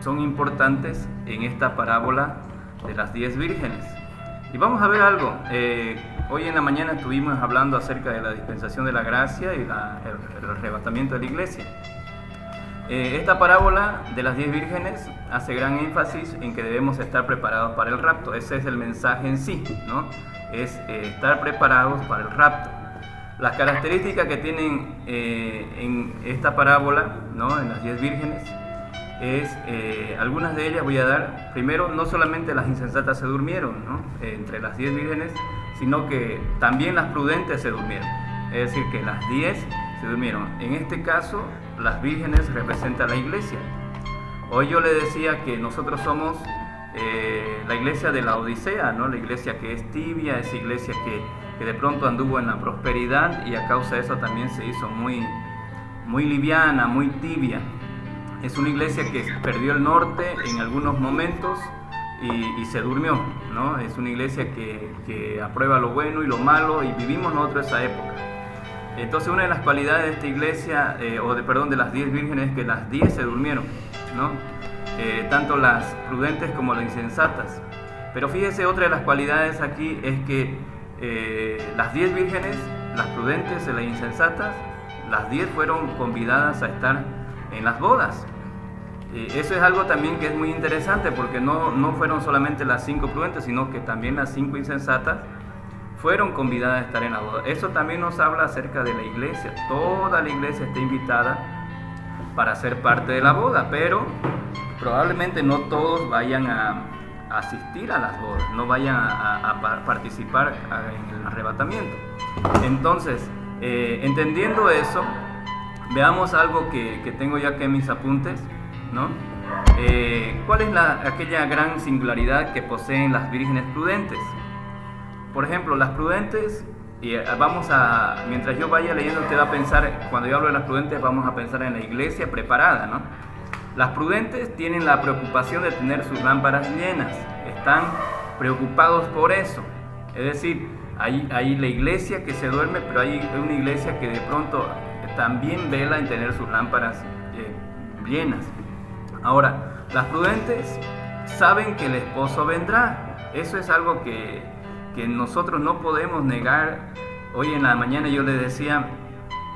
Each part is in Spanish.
son importantes en esta parábola de las 10 vírgenes. Y vamos a ver algo. Hoy en la mañana estuvimos hablando acerca de la dispensación de la gracia y el arrebatamiento de la iglesia. Esta parábola de las 10 vírgenes hace gran énfasis en que debemos estar preparados para el rapto. Ese es el mensaje en sí, ¿no? Es estar preparados para el rapto. Las características que tienen en esta parábola, ¿no? En las 10 vírgenes, algunas de ellas voy a dar. Primero, no solamente las insensatas se durmieron, ¿no? Entre las 10 vírgenes, sino que también las prudentes se durmieron. Es decir, que las 10 se durmieron. En este caso, las vírgenes representan la iglesia. Hoy yo le decía que nosotros somos la iglesia de la Odisea, ¿no? La iglesia que es tibia, esa iglesia que de pronto anduvo en la prosperidad y a causa de eso también se hizo muy liviana, muy tibia. Es una iglesia que perdió el norte en algunos momentos y se durmió, ¿no? Es una iglesia que aprueba lo bueno y lo malo, y vivimos nosotros esa época. Entonces, una de las cualidades de esta iglesia, de las 10 vírgenes, es que las 10 se durmieron, ¿no? Tanto las prudentes como las insensatas. Pero fíjese, otra de las cualidades aquí es que las 10 vírgenes, las prudentes y las insensatas, las 10 fueron convidadas a estar en las bodas. Eso es algo también que es muy interesante, porque no fueron solamente las 5 prudentes, sino que también las 5 insensatas fueron convidadas a estar en la boda. Eso también nos habla acerca de la iglesia. Toda la iglesia está invitada para ser parte de la boda, pero probablemente no todos vayan a asistir a las bodas, no vayan a participar en el arrebatamiento. Entonces, entendiendo eso, veamos algo que tengo ya aquí en mis apuntes, ¿no? ¿Cuál es aquella gran singularidad que poseen las vírgenes prudentes? Por ejemplo, las prudentes, mientras yo vaya leyendo, usted va a pensar, cuando yo hablo de las prudentes, vamos a pensar en la iglesia preparada, ¿no? Las prudentes tienen la preocupación de tener sus lámparas llenas, están preocupados por eso. Es decir, hay la iglesia que se duerme, pero hay una iglesia que de pronto también vela en tener sus lámparas llenas. Ahora, las prudentes saben que el esposo vendrá. Eso es algo que nosotros no podemos negar. Hoy en la mañana yo les decía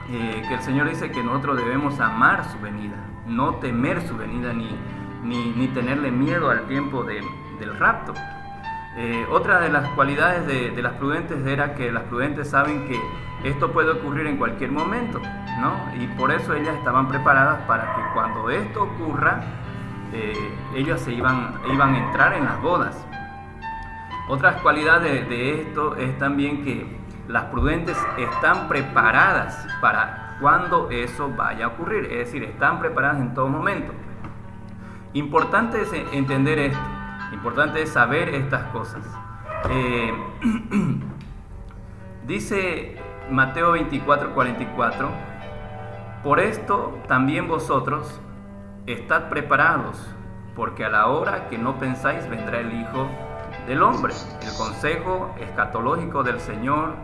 que el Señor dice que nosotros debemos amar su venida, no temer su venida, ni tenerle miedo al tiempo del rapto. Otra de las cualidades de las prudentes era que las prudentes saben que esto puede ocurrir en cualquier momento, ¿no? Y por eso ellas estaban preparadas para que cuando esto ocurra, ellas iban a entrar en las bodas. Otras cualidades de esto es también que las prudentes están preparadas para cuando eso vaya a ocurrir, es decir, están preparadas en todo momento. Importante es entender esto, importante es saber estas cosas. Dice Mateo 24:44, por esto también vosotros estad preparados, porque a la hora que no pensáis vendrá el Hijo del Hombre. El consejo escatológico del Señor,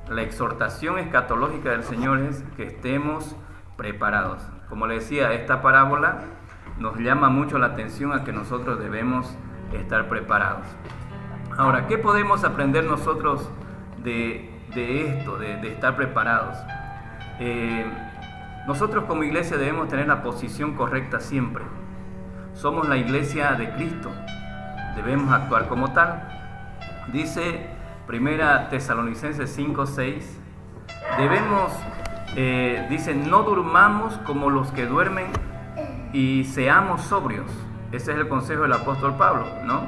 la exhortación escatológica del Señor es que estemos preparados. Como le decía, esta parábola nos llama mucho la atención a que nosotros debemos estar preparados. Ahora, ¿qué podemos aprender nosotros de esto, de estar preparados? Nosotros como iglesia debemos tener la posición correcta siempre. Somos la iglesia de Cristo, debemos actuar como tal. Dice 1 Tesalonicenses 5:6, dice, no durmamos como los que duermen y seamos sobrios. Ese es el consejo del apóstol Pablo, ¿no?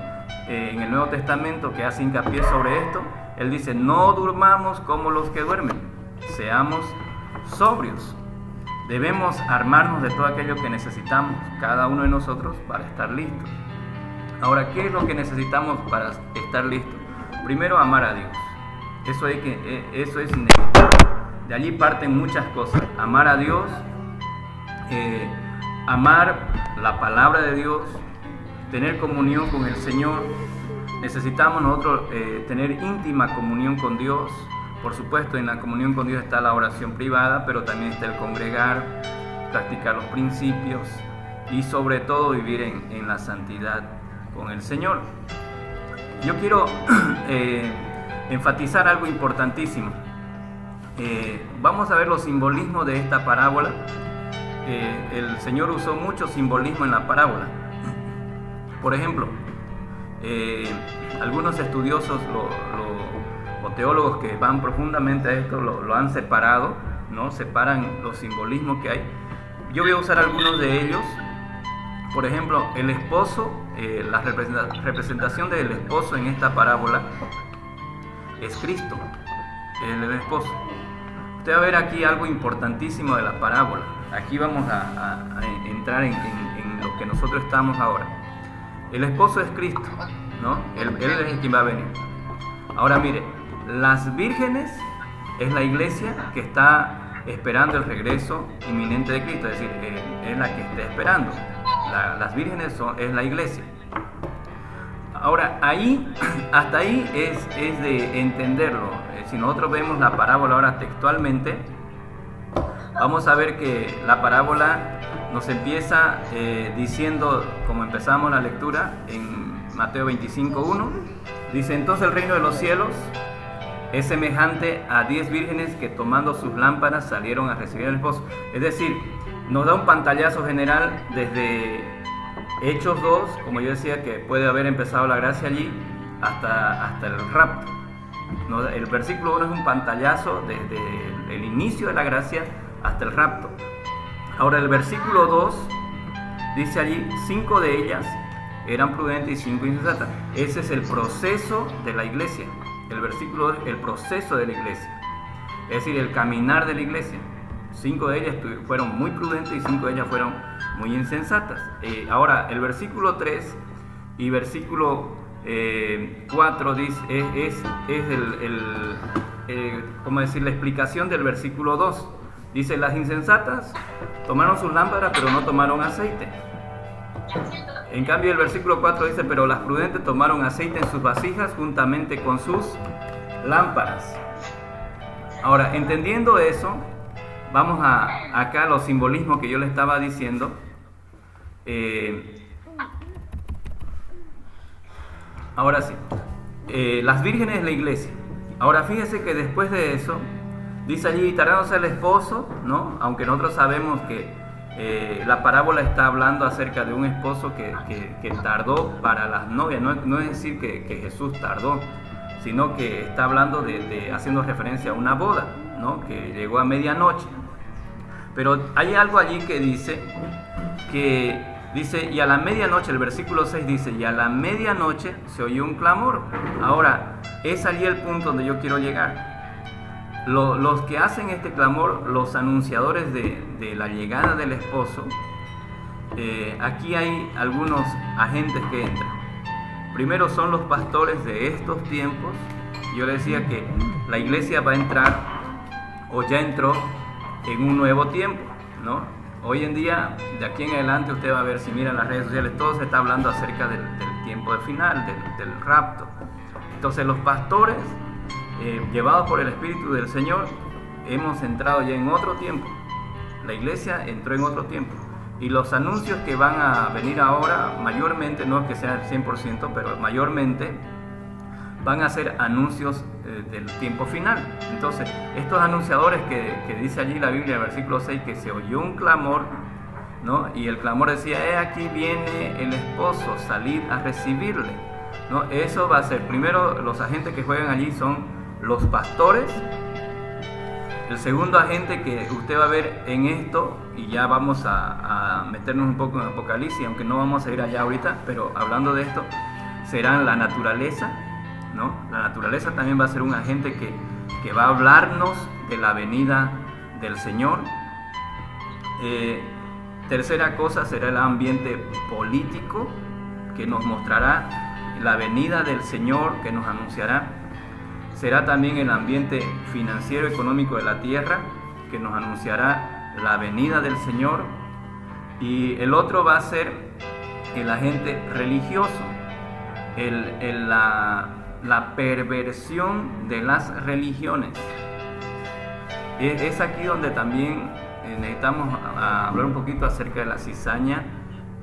En el Nuevo Testamento, que hace hincapié sobre esto, él dice, no durmamos como los que duermen, seamos sobrios. Debemos armarnos de todo aquello que necesitamos, cada uno de nosotros, para estar listos. Ahora, ¿qué es lo que necesitamos para estar listos? Primero, amar a Dios. Eso es inevitable. De allí parten muchas cosas. Amar a Dios, amar la palabra de Dios, tener comunión con el Señor. Necesitamos nosotros tener íntima comunión con Dios. Por supuesto, en la comunión con Dios está la oración privada, pero también está el congregar, practicar los principios, y sobre todo vivir en la santidad con el Señor. Yo quiero enfatizar algo importantísimo. Vamos a ver los simbolismos de esta parábola. El Señor usó mucho simbolismo en la parábola. Por ejemplo, algunos estudiosos o teólogos que van profundamente a esto lo han separado, ¿no? Separan los simbolismos que hay. Yo voy a usar algunos de ellos. Por ejemplo, el esposo, la representación del esposo en esta parábola es Cristo, el esposo. Usted va a ver aquí algo importantísimo de la parábola. Aquí vamos a entrar en lo que nosotros estamos ahora. El esposo es Cristo, ¿no? Él es el que va a venir. Ahora mire, las vírgenes es la iglesia que está esperando el regreso inminente de Cristo, es decir, es la que está esperando. Las vírgenes es la iglesia. Ahora, hasta ahí es de entenderlo. Si nosotros vemos la parábola ahora textualmente, vamos a ver que la parábola nos empieza diciendo, como empezamos la lectura en Mateo 25:1, dice: entonces el reino de los cielos es semejante a 10 vírgenes que tomando sus lámparas salieron a recibir al esposo. Es decir, nos da un pantallazo general desde Hechos 2, como yo decía, que puede haber empezado la gracia allí, hasta el rapto. El versículo 1 es un pantallazo desde el inicio de la gracia hasta el rapto. Ahora el versículo 2 dice allí: 5 de ellas eran prudentes y 5 insensatas. Ese es el proceso de la iglesia. El versículo 2 es el proceso de la iglesia, es decir, el caminar de la iglesia. 5 de ellas fueron muy prudentes y 5 de ellas fueron muy insensatas. Ahora el versículo 3 y versículo 4 dice, ¿cómo decir? La explicación del versículo 2. Dice: las insensatas tomaron sus lámparas pero no tomaron aceite. En cambio el versículo 4 dice: pero las prudentes tomaron aceite en sus vasijas juntamente con sus lámparas. Ahora, entendiendo eso, vamos acá a los simbolismos que yo le estaba diciendo. Ahora sí, las vírgenes de la iglesia. Ahora fíjese que después de eso, dice allí: tardándose el esposo, ¿no? Aunque nosotros sabemos que la parábola está hablando acerca de un esposo que tardó para las novias. No es decir que Jesús tardó, sino que está hablando haciendo referencia a una boda, ¿no? Que llegó a medianoche. Pero hay algo allí que dice, y a la medianoche, el versículo 6 dice: y a la medianoche se oyó un clamor. Ahora, es allí el punto donde yo quiero llegar. Los que hacen este clamor, los anunciadores de la llegada del esposo, aquí hay algunos agentes que entran. Primero son los pastores de estos tiempos. Yo les decía que la iglesia va a entrar, o ya entró, en un nuevo tiempo, ¿no? Hoy en día, de aquí en adelante, usted va a ver, si mira en las redes sociales, todo se está hablando acerca del tiempo del final, del rapto. Entonces los pastores, llevados por el Espíritu del Señor, hemos entrado ya en otro tiempo. La iglesia entró en otro tiempo. Y los anuncios que van a venir ahora, mayormente, no es que sea el 100%, pero mayormente van a ser anuncios del tiempo final. Entonces, estos anunciadores que dice allí la Biblia, en el versículo 6, que se oyó un clamor, ¿no? Y el clamor decía: he aquí viene el esposo, salid a recibirle, ¿no? Eso va a ser, primero, los agentes que juegan allí son los pastores. El segundo agente que usted va a ver en esto, y ya vamos a meternos un poco en Apocalipsis, aunque no vamos a ir allá ahorita, pero hablando de esto, serán la naturaleza, ¿no? La naturaleza también va a ser un agente que va a hablarnos de la venida del Señor. Tercera cosa será el ambiente político, que nos mostrará la venida del Señor, que nos anunciará. Será también el ambiente financiero, económico de la tierra, que nos anunciará la venida del Señor. Y el otro va a ser el agente religioso, la perversión de las religiones. Es aquí donde también necesitamos hablar un poquito acerca de la cizaña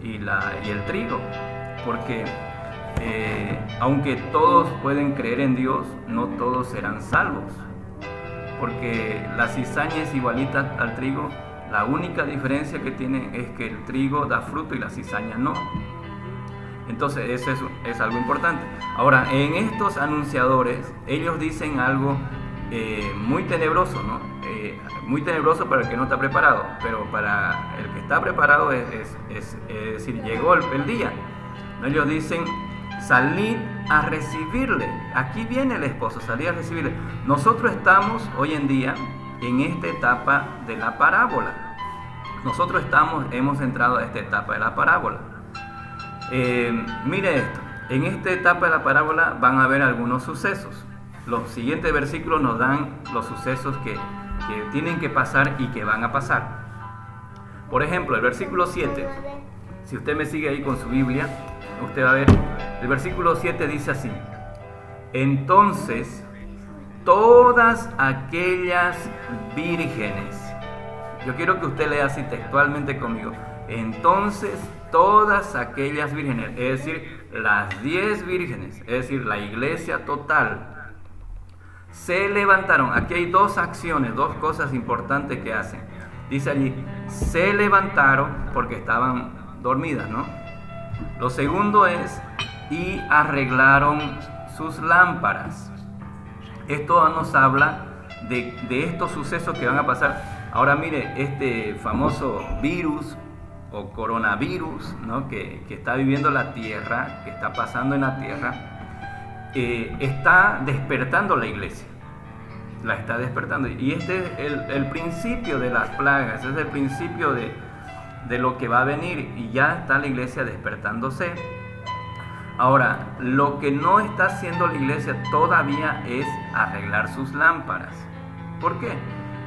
y el trigo, porque aunque todos pueden creer en Dios, no todos serán salvos, porque la cizaña es igualita al trigo. La única diferencia que tiene es que el trigo da fruto y la cizaña no. Entonces eso es algo importante. Ahora, en estos anunciadores, ellos dicen algo muy tenebroso, ¿no? Muy tenebroso para el que no está preparado, pero para el que está preparado es decir, llegó el día, ¿no? Ellos dicen: salid a recibirle. Aquí viene el esposo, salid a recibirle. Nosotros estamos hoy en día en esta etapa de la parábola. Hemos entrado a esta etapa de la parábola. Mire esto, en esta etapa de la parábola van a haber algunos sucesos. Los siguientes versículos nos dan los sucesos que tienen que pasar y que van a pasar. Por ejemplo, el versículo 7, si usted me sigue ahí con su Biblia, usted va a ver, el versículo 7 dice así: entonces todas aquellas vírgenes. Yo quiero que usted lea así textualmente conmigo. Entonces todas aquellas vírgenes, es decir, las 10 vírgenes, es decir, la iglesia total, se levantaron. Aquí hay dos acciones, dos cosas importantes que hacen. Dice allí: se levantaron porque estaban dormidas, ¿no? Lo segundo es: y arreglaron sus lámparas. Esto nos habla de estos sucesos que van a pasar. Ahora mire, este famoso virus o coronavirus, ¿no? que está viviendo la tierra, que está pasando en la tierra, está despertando la iglesia. La está despertando. Y este es el principio de las plagas, es el principio de lo que va a venir, y ya está la iglesia despertándose. Ahora, lo que no está haciendo la iglesia todavía es arreglar sus lámparas. ¿Por qué?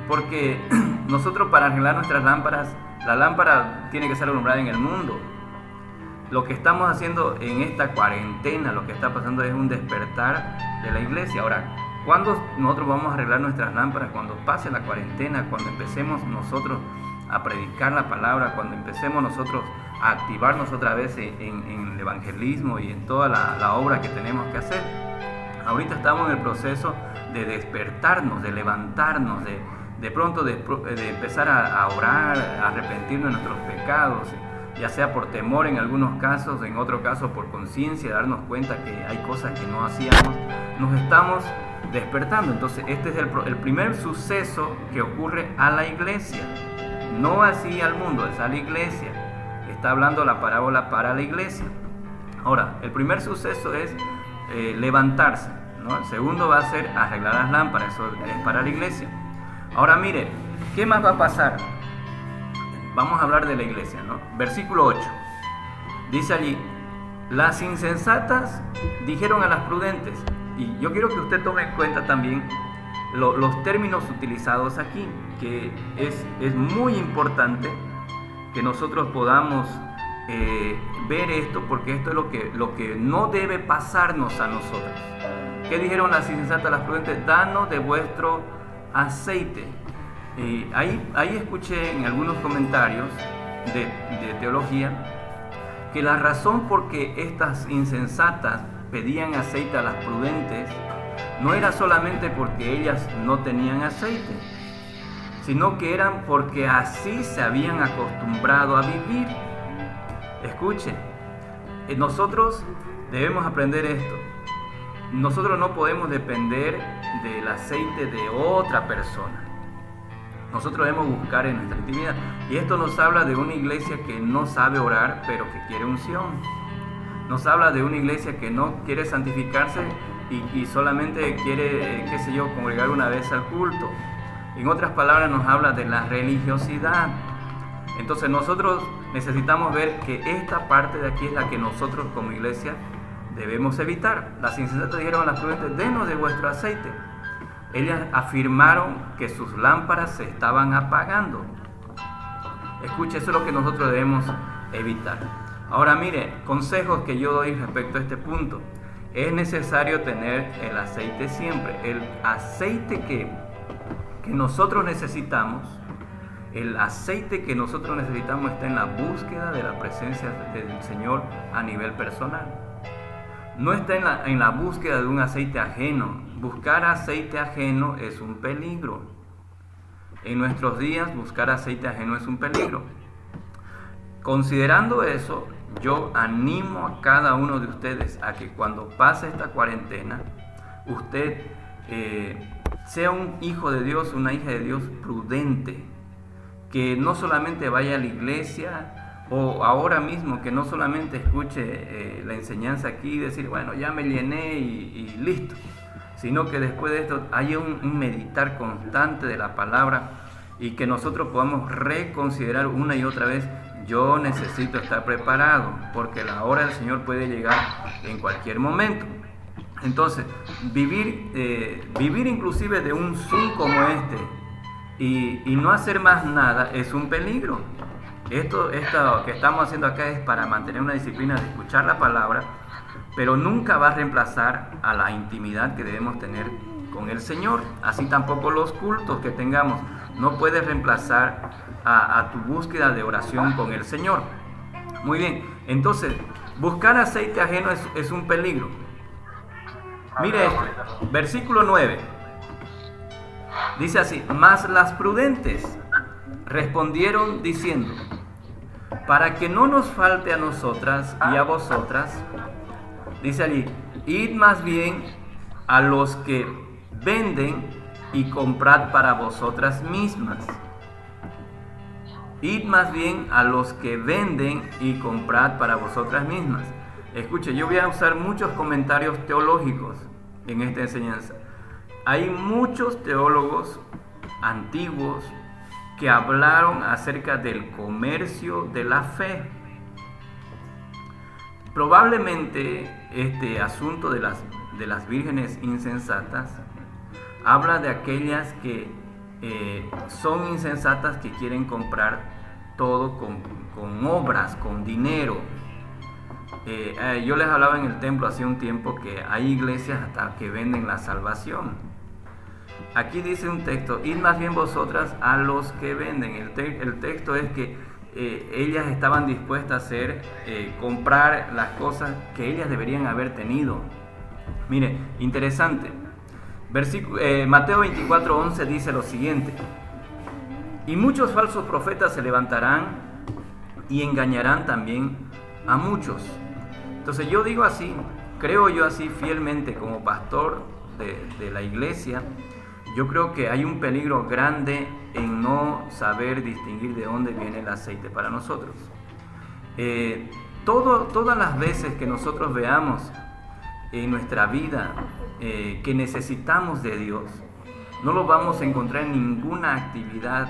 Porque nosotros, para arreglar nuestras lámparas, la lámpara tiene que ser alumbrada en el mundo. Lo que estamos haciendo en esta cuarentena, lo que está pasando es un despertar de la iglesia. Ahora, ¿cuándo nosotros vamos a arreglar nuestras lámparas? Cuando pase la cuarentena, cuando empecemos nosotros a predicar la palabra, cuando empecemos nosotros a activarnos otra vez en el evangelismo y en toda la obra que tenemos que hacer. Ahorita estamos en el proceso de despertarnos, de levantarnos, de pronto de empezar a orar, a arrepentirnos de nuestros pecados, ya sea por temor en algunos casos, en otros casos por conciencia, darnos cuenta que hay cosas que no hacíamos. Nos estamos despertando. Entonces este es el primer suceso que ocurre a la iglesia, no así al mundo, es a la iglesia. Está hablando la parábola para la iglesia. Ahora, el primer suceso es levantarse, ¿no? El segundo va a ser arreglar las lámparas, eso es para la iglesia. Ahora mire, ¿qué más va a pasar? Vamos a hablar de la iglesia, ¿no? Versículo 8. Dice allí: las insensatas dijeron a las prudentes. Y yo quiero que usted tome en cuenta también los términos utilizados aquí, que es muy importante que nosotros podamos ver esto, porque esto es lo que no debe pasarnos a nosotros. ¿Qué dijeron las insensatas a las prudentes? Danos de vuestro aceite. Ahí escuché en algunos comentarios de teología que la razón por que estas insensatas pedían aceite a las prudentes no era solamente porque ellas no tenían aceite, sino que eran porque así se habían acostumbrado a vivir. Escuchen, nosotros debemos aprender esto. Nosotros no podemos depender del aceite de otra persona. Nosotros debemos buscar en nuestra intimidad. Y esto nos habla de una iglesia que no sabe orar, pero que quiere unción. Nos habla de una iglesia que no quiere santificarse y solamente quiere, congregar una vez al culto. En otras palabras, nos habla de la religiosidad. Entonces nosotros necesitamos ver que esta parte de aquí es la que nosotros como iglesia debemos evitar. Las insensatas dijeron a las prudentes: denos de vuestro aceite. Ellas afirmaron que sus lámparas se estaban apagando. Escuche, eso es lo que nosotros debemos evitar. Ahora mire, consejos que yo doy respecto a este punto. Es necesario tener el aceite siempre. El aceite que nosotros necesitamos El aceite que nosotros necesitamos está en la búsqueda de la presencia del Señor a nivel personal. No está en la búsqueda de un aceite ajeno. Buscar aceite ajeno es un peligro. En nuestros días, buscar aceite ajeno es un peligro. Considerando eso, yo animo a cada uno de ustedes a que cuando pase esta cuarentena, usted sea un hijo de Dios, una hija de Dios prudente, que no solamente vaya a la iglesia o ahora mismo que no solamente escuche la enseñanza aquí y decir, bueno, ya me llené y listo, sino que después de esto haya un meditar constante de la palabra y que nosotros podamos reconsiderar una y otra vez, yo necesito estar preparado porque la hora del Señor puede llegar en cualquier momento. Entonces, vivir inclusive de un Zoom como este y no hacer más nada es un peligro. Esto que estamos haciendo acá es para mantener una disciplina de escuchar la palabra, pero nunca va a reemplazar a la intimidad que debemos tener con el Señor. Así tampoco los cultos que tengamos no puede reemplazar a tu búsqueda de oración con el Señor. Muy bien, entonces buscar aceite ajeno es un peligro. Mire esto, versículo 9, dice así: mas las prudentes respondieron diciendo, para que no nos falte a nosotras y a vosotras, dice allí, id más bien a los que venden y comprad para vosotras mismas. Id más bien a los que venden y comprad para vosotras mismas. Escuche, yo voy a usar muchos comentarios teológicos en esta enseñanza. Hay muchos teólogos antiguos que hablaron acerca del comercio de la fe. Probablemente este asunto de las vírgenes insensatas habla de aquellas que son insensatas, que quieren comprar todo con obras, con dinero. Yo les hablaba en el templo hace un tiempo que hay iglesias hasta que venden la salvación. Aquí dice un texto, id más bien vosotras a los que venden. El texto es que ellas estaban dispuestas a comprar las cosas que ellas deberían haber tenido. Mire, interesante. Mateo 24:11 dice lo siguiente: y muchos falsos profetas se levantarán y engañarán también a muchos. Entonces yo digo así, creo yo así fielmente como pastor de la iglesia, yo creo que hay un peligro grande en no saber distinguir de dónde viene el aceite para nosotros. Todas las veces que nosotros veamos en nuestra vida que necesitamos de Dios, no lo vamos a encontrar en ninguna actividad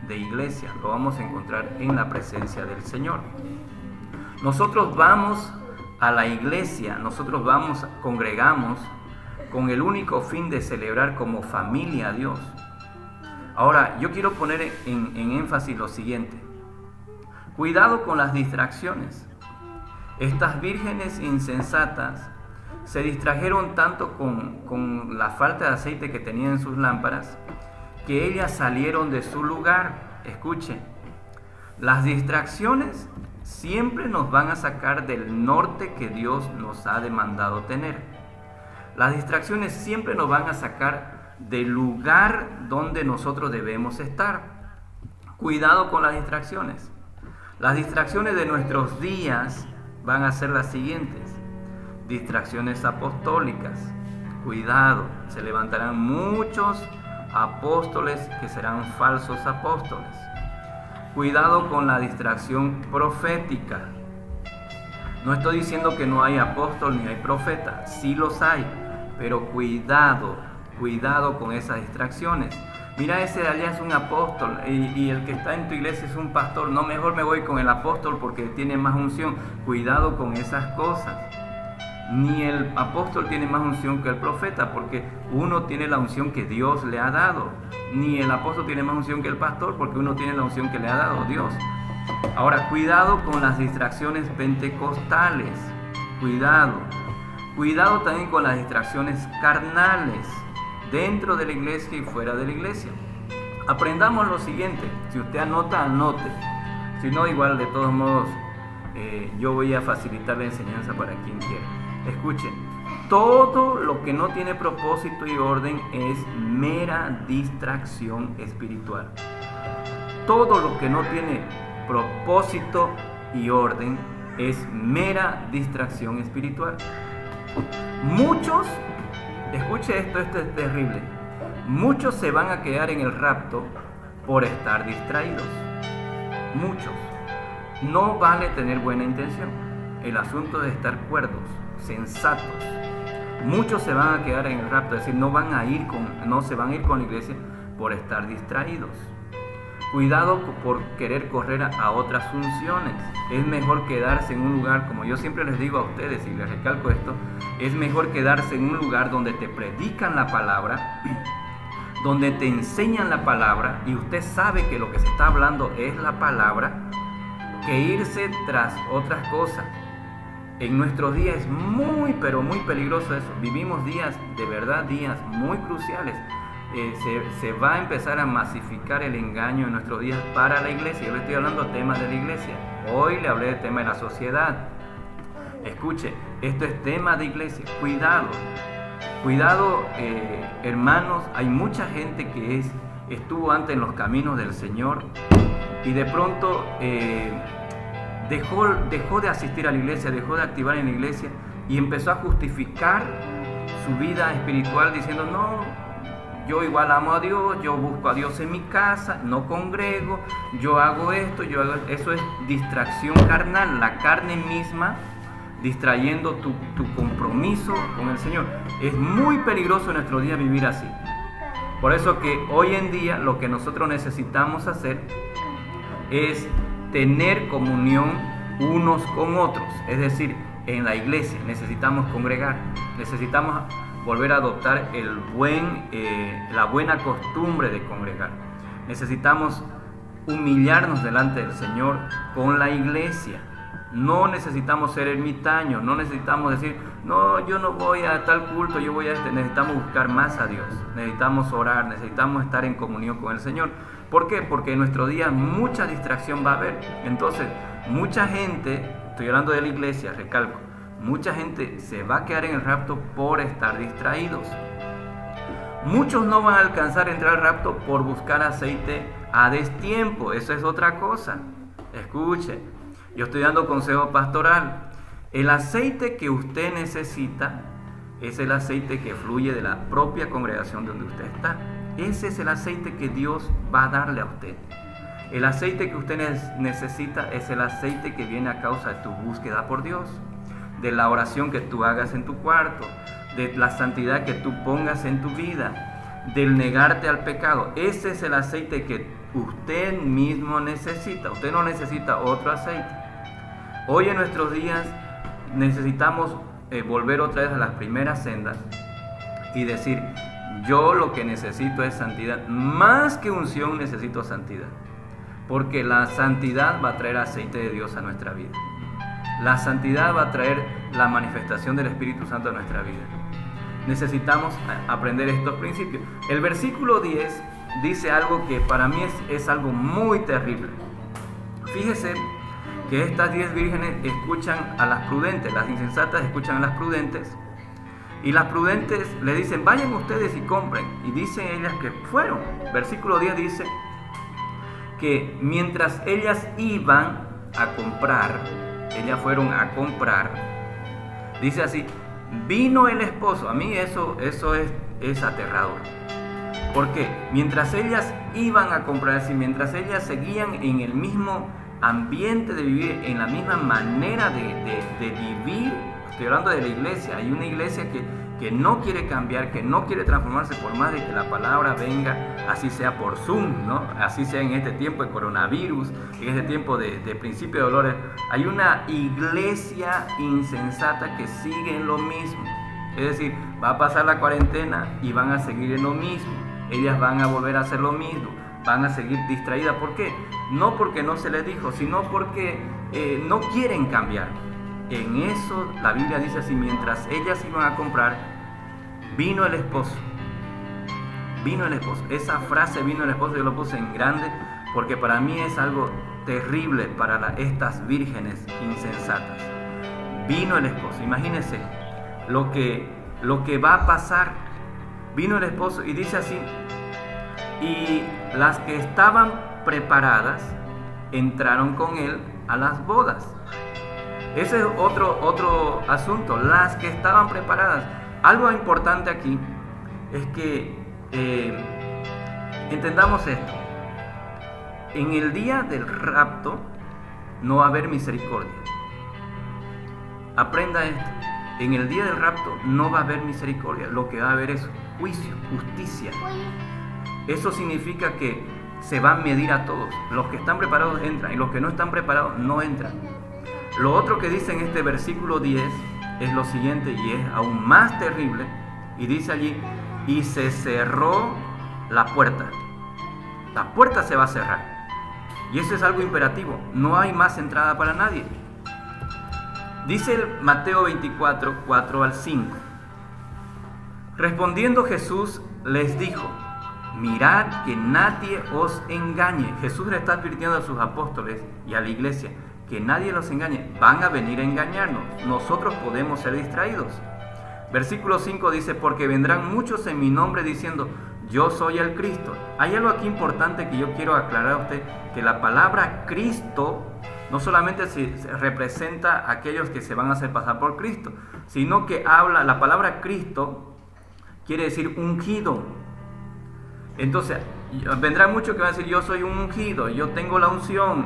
de iglesia, lo vamos a encontrar en la presencia del Señor. Nosotros vamos a la iglesia, nosotros congregamos con el único fin de celebrar como familia a Dios. Ahora, yo quiero poner en énfasis lo siguiente: cuidado con las distracciones. Estas vírgenes insensatas se distrajeron tanto con la falta de aceite que tenían en sus lámparas, que ellas salieron de su lugar. Escuchen, las distracciones siempre nos van a sacar del norte que Dios nos ha demandado tener. Las distracciones siempre nos van a sacar del lugar donde nosotros debemos estar. Cuidado con las distracciones. Las distracciones de nuestros días van a ser las siguientes: distracciones apostólicas. Cuidado, se levantarán muchos apóstoles que serán falsos apóstoles. Cuidado con la distracción profética. No estoy diciendo que no hay apóstol ni hay profeta, sí los hay, pero cuidado con esas distracciones. Mira, ese de allá es un apóstol y el que está en tu iglesia es un pastor. No, mejor me voy con el apóstol porque tiene más unción. Cuidado con esas cosas. Ni el apóstol tiene más unción que el profeta, porque uno tiene la unción que Dios le ha dado. Ni el apóstol tiene más unción que el pastor, porque uno tiene la unción que le ha dado Dios. Ahora, cuidado con las distracciones pentecostales. Cuidado también con las distracciones carnales, dentro de la iglesia y fuera de la iglesia. aprendamos lo siguiente. Si usted anota, anote. Si no, igual de todos modos yo voy a facilitar la enseñanza para quien quiera. Escuchen, todo lo que no tiene propósito y orden es mera distracción espiritual. Todo lo que no tiene propósito y orden es mera distracción espiritual. Muchos, escuche esto es terrible, muchos se van a quedar en el rapto por estar distraídos. Muchos. No vale tener buena intención. El asunto de estar cuerdos, sensatos. Muchos se van a quedar en el rapto, es decir, no se van a ir con la iglesia por estar distraídos. Cuidado por querer correr a otras funciones. Es mejor quedarse en un lugar, como yo siempre les digo a ustedes y les recalco esto, es mejor quedarse en un lugar donde te predican la palabra, donde te enseñan la palabra y usted sabe que lo que se está hablando es la palabra, que irse tras otras cosas. En nuestros días es muy, pero muy peligroso eso. Vivimos días, de verdad, días muy cruciales. Se va a empezar a masificar el engaño en nuestros días para la iglesia. Yo le estoy hablando de temas de la iglesia. Hoy le hablé del tema de la sociedad. Escuche, esto es tema de iglesia. Cuidado, hermanos. Hay mucha gente que estuvo antes en los caminos del Señor y de pronto dejó de asistir a la iglesia, dejó de activar en la iglesia y empezó a justificar su vida espiritual diciendo: no, yo igual amo a Dios, yo busco a Dios en mi casa, no congrego, yo hago esto, eso es distracción carnal, la carne misma distrayendo tu compromiso con el Señor. Es muy peligroso en nuestro día vivir así. Por eso que hoy en día lo que nosotros necesitamos hacer es tener comunión unos con otros, es decir, en la iglesia necesitamos congregar, necesitamos volver a adoptar la buena costumbre de congregar. Necesitamos humillarnos delante del Señor con la iglesia. No necesitamos ser ermitaños, no necesitamos decir: no, yo no voy a tal culto, yo voy a este. Necesitamos buscar más a Dios, necesitamos orar, necesitamos estar en comunión con el Señor. ¿Por qué? Porque en nuestro día mucha distracción va a haber. Entonces, mucha gente, estoy hablando de la iglesia, recalco, mucha gente se va a quedar en el rapto por estar distraídos. Muchos no van a alcanzar a entrar al rapto por buscar aceite a destiempo. Eso es otra cosa. Escuche, yo estoy dando consejo pastoral. El aceite que usted necesita es el aceite que fluye de la propia congregación donde usted está. Ese es el aceite que Dios va a darle a usted. El aceite que usted necesita es el aceite que viene a causa de tu búsqueda por Dios, de la oración que tú hagas en tu cuarto, de la santidad que tú pongas en tu vida, del negarte al pecado. Ese es el aceite que usted mismo necesita. Usted no necesita otro aceite. Hoy en nuestros días necesitamos volver otra vez a las primeras sendas y decir: yo lo que necesito es santidad. Más que unción necesito santidad, porque la santidad va a traer aceite de Dios a nuestra vida. La santidad va a traer la manifestación del Espíritu Santo a nuestra vida. Necesitamos aprender estos principios. El versículo 10 dice algo que para mí es algo muy terrible. Fíjese que estas 10 vírgenes escuchan a las prudentes, las insensatas escuchan a las prudentes, y las prudentes le dicen: vayan ustedes y compren. Y dicen ellas que fueron. Versículo 10 dice que mientras ellas iban a comprar, ellas fueron a comprar, dice así: vino el esposo. A mí eso es aterrador. Porque mientras ellas iban a comprar, es decir, mientras ellas seguían en el mismo ambiente de vivir, en la misma manera de vivir. Estoy hablando de la iglesia. Hay una iglesia que no quiere cambiar, que no quiere transformarse por más de que la palabra venga, así sea por Zoom, ¿no? Así sea en este tiempo de coronavirus, en este tiempo de principio de dolores. Hay una iglesia insensata que sigue en lo mismo. Es decir, va a pasar la cuarentena y van a seguir en lo mismo. Ellas van a volver a hacer lo mismo, van a seguir distraídas. ¿Por qué? No porque no se les dijo, sino porque no quieren cambiar. En eso la Biblia dice así: mientras ellas iban a comprar, vino el esposo. vino el esposo. Esa frase, vino el esposo, yo lo puse en grande porque para mí es algo terrible para estas vírgenes insensatas. Vino el esposo, imagínense lo que va a pasar. Vino el esposo y dice así: y las que estaban preparadas entraron con él a las bodas. Ese es otro asunto, las que estaban preparadas. Algo importante aquí es que entendamos esto. En el día del rapto no va a haber misericordia. Aprenda esto. En el día del rapto no va a haber misericordia. Lo que va a haber es juicio, justicia. Eso significa que se va a medir a todos. Los que están preparados entran y los que no están preparados no entran. Lo otro que dice en este versículo 10 es lo siguiente, y es aún más terrible, y dice allí: y se cerró la puerta. La puerta se va a cerrar. Y eso es algo imperativo. No hay más entrada para nadie. Dice el Mateo 24, 4 al 5. Respondiendo Jesús les dijo: mirad que nadie os engañe. Jesús le está advirtiendo a sus apóstoles y a la iglesia que nadie los engañe. Van a venir a engañarnos. Nosotros podemos ser distraídos. Versículo 5 dice: porque vendrán muchos en mi nombre diciendo: yo soy el Cristo. Hay algo aquí importante que yo quiero aclarar a usted, que la palabra Cristo no solamente se representa a aquellos que se van a hacer pasar por Cristo, sino que la palabra Cristo quiere decir ungido. Entonces, vendrán muchos que van a decir: yo soy un ungido, yo tengo la unción.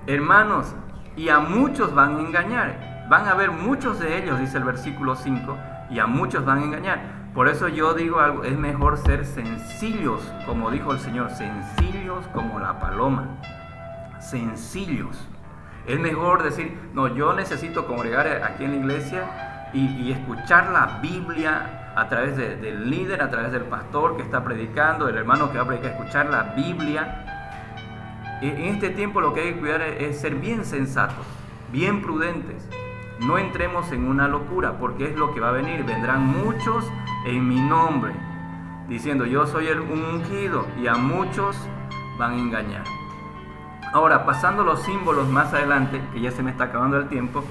Hermanos, y a muchos van a engañar. Van a haber muchos de ellos, dice el versículo 5, y a muchos van a engañar. Por eso yo digo algo: es mejor ser sencillos, como dijo el Señor, sencillos como la paloma. Sencillos. Es mejor decir: no, yo necesito congregar aquí en la iglesia y escuchar la Biblia a través del líder, a través del pastor que está predicando, del hermano que va a predicar, escuchar la Biblia. En este tiempo lo que hay que cuidar es ser bien sensatos, bien prudentes. No entremos en una locura, porque es lo que va a venir. Vendrán muchos en mi nombre, diciendo: yo soy el ungido, y a muchos van a engañar. Ahora, pasando los símbolos más adelante, que ya se me está acabando el tiempo,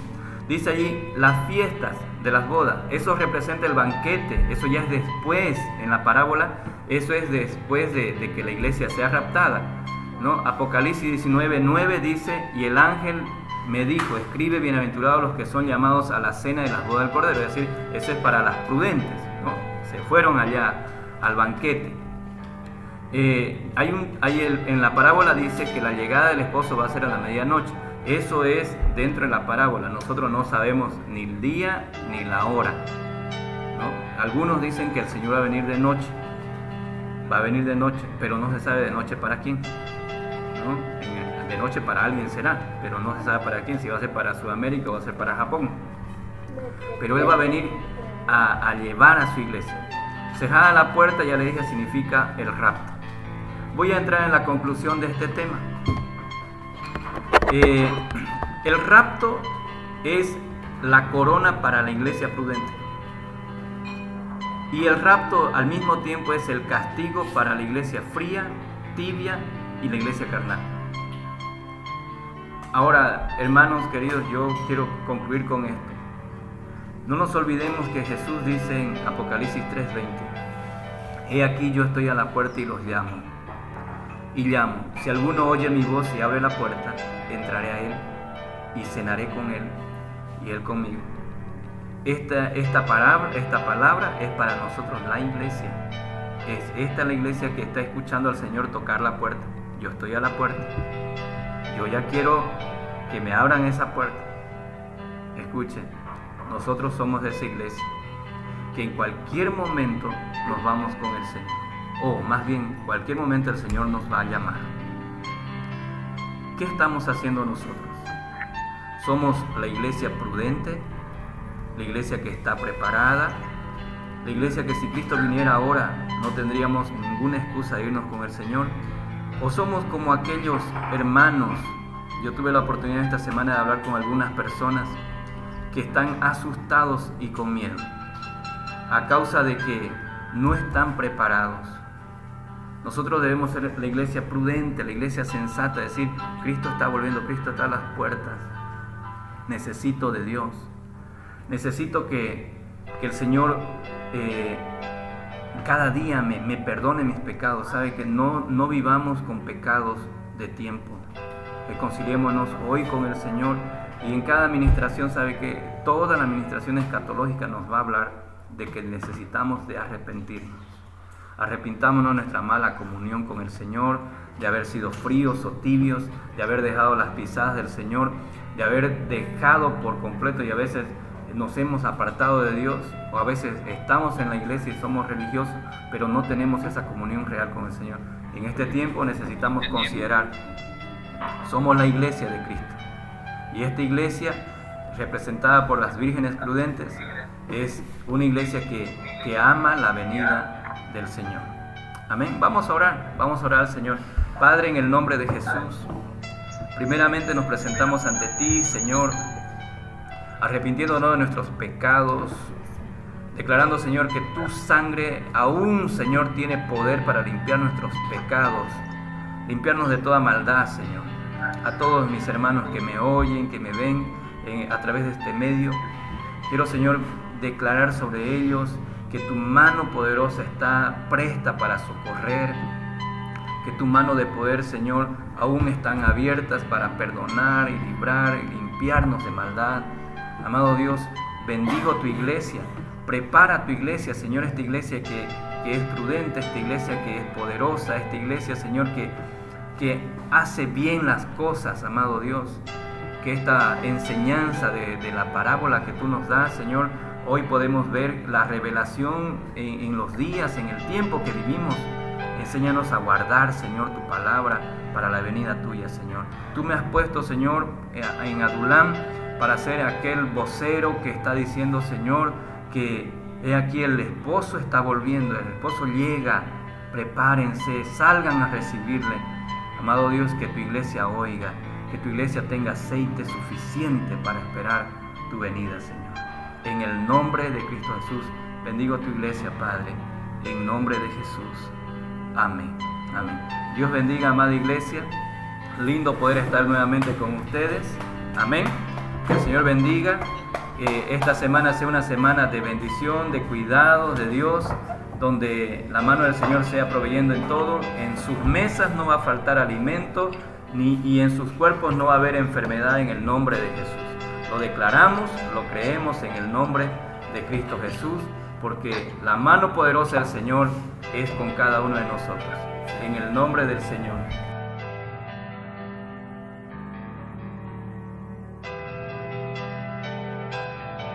dice allí las fiestas de las bodas. Eso representa el banquete. Eso ya es después, en la parábola, eso es después de que la iglesia sea raptada, ¿no? Apocalipsis 19:9 dice: y el ángel me dijo: escribe, bienaventurados los que son llamados a la cena de las bodas del Cordero. Es decir, eso es para las prudentes, ¿no? Se fueron allá al banquete. En la parábola dice que la llegada del esposo va a ser a la medianoche. Eso es dentro de la parábola. Nosotros no sabemos ni el día ni la hora, ¿no? Algunos dicen que el Señor va a venir de noche. Va a venir de noche, pero no se sabe de noche para quién, ¿no? De noche para alguien será, pero no se sabe para quién, si va a ser para Sudamérica o va a ser para Japón. Pero Él va a venir a llevar a su iglesia. Cerrada la puerta, ya le dije, significa el rapto. Voy a entrar en la conclusión de este tema. El rapto es la corona para la iglesia prudente. Y el rapto al mismo tiempo es el castigo para la iglesia fría, tibia y la iglesia carnal. Ahora, hermanos queridos, yo quiero concluir con esto. No nos olvidemos que Jesús dice en Apocalipsis 3:20: he aquí yo estoy a la puerta y los llamo. Y llamo: si alguno oye mi voz y abre la puerta, entraré a él y cenaré con él y él conmigo. Esta palabra es para nosotros, la iglesia. Es esta la iglesia que está escuchando al Señor tocar la puerta. Yo estoy a la puerta. Yo ya quiero que me abran esa puerta. Escuchen, nosotros somos de esa iglesia que en cualquier momento nos vamos con el Señor. O más bien, en cualquier momento el Señor nos va a llamar. ¿Qué estamos haciendo nosotros? Somos la iglesia prudente, la iglesia que está preparada, la iglesia que si Cristo viniera ahora no tendríamos ninguna excusa de irnos con el Señor. O somos como aquellos hermanos. Yo tuve la oportunidad esta semana de hablar con algunas personas que están asustados y con miedo a causa de que no están preparados. Nosotros debemos ser la iglesia prudente, la iglesia sensata, decir, Cristo está volviendo, Cristo está a las puertas. Necesito de Dios. Necesito que el Señor cada día me perdone mis pecados. Sabe que no vivamos con pecados de tiempo. Reconciliémonos hoy con el Señor. Y en cada administración, sabe que toda la administración escatológica nos va a hablar de que necesitamos de arrepentirnos. Arrepintámonos de nuestra mala comunión con el Señor, de haber sido fríos o tibios, de haber dejado las pisadas del Señor, de haber dejado por completo, y a veces nos hemos apartado de Dios, o a veces estamos en la iglesia y somos religiosos, pero no tenemos esa comunión real con el Señor. En este tiempo necesitamos considerar, somos la iglesia de Cristo, y esta iglesia, representada por las vírgenes prudentes, es una iglesia que ama la venida del Señor. Amén. Vamos a orar al Señor. Padre, en el nombre de Jesús, primeramente nos presentamos ante ti, Señor, arrepintiéndonos de nuestros pecados, declarando, Señor, que tu sangre aún, Señor, tiene poder para limpiar nuestros pecados, limpiarnos de toda maldad, Señor. A todos mis hermanos que me oyen, que me ven a través de este medio, quiero, Señor, declarar sobre ellos que tu mano poderosa está presta para socorrer, que tu mano de poder, Señor, aún están abiertas para perdonar y librar y limpiarnos de maldad. Amado Dios, bendigo tu iglesia, prepara tu iglesia, Señor, esta iglesia que es prudente, esta iglesia que es poderosa, esta iglesia, Señor, que hace bien las cosas, amado Dios, que esta enseñanza de la parábola que tú nos das, Señor, hoy podemos ver la revelación en los días, en el tiempo que vivimos. Enséñanos a guardar, Señor, tu palabra para la venida tuya, Señor. Tú me has puesto, Señor, en Adulam para ser aquel vocero que está diciendo, Señor, que he aquí el esposo está volviendo, el esposo llega, prepárense, salgan a recibirle. Amado Dios, que tu iglesia oiga, que tu iglesia tenga aceite suficiente para esperar tu venida, Señor. En el nombre de Cristo Jesús, bendigo tu iglesia, Padre, en nombre de Jesús. Amén. Amén. Dios bendiga, amada iglesia. Lindo poder estar nuevamente con ustedes. Amén. Que el Señor bendiga. Esta semana sea una semana de bendición, de cuidado de Dios, donde la mano del Señor sea proveyendo en todo. En sus mesas no va a faltar alimento, y en sus cuerpos no va a haber enfermedad, en el nombre de Jesús. Lo declaramos, lo creemos en el nombre de Cristo Jesús, porque la mano poderosa del Señor es con cada uno de nosotros. En el nombre del Señor.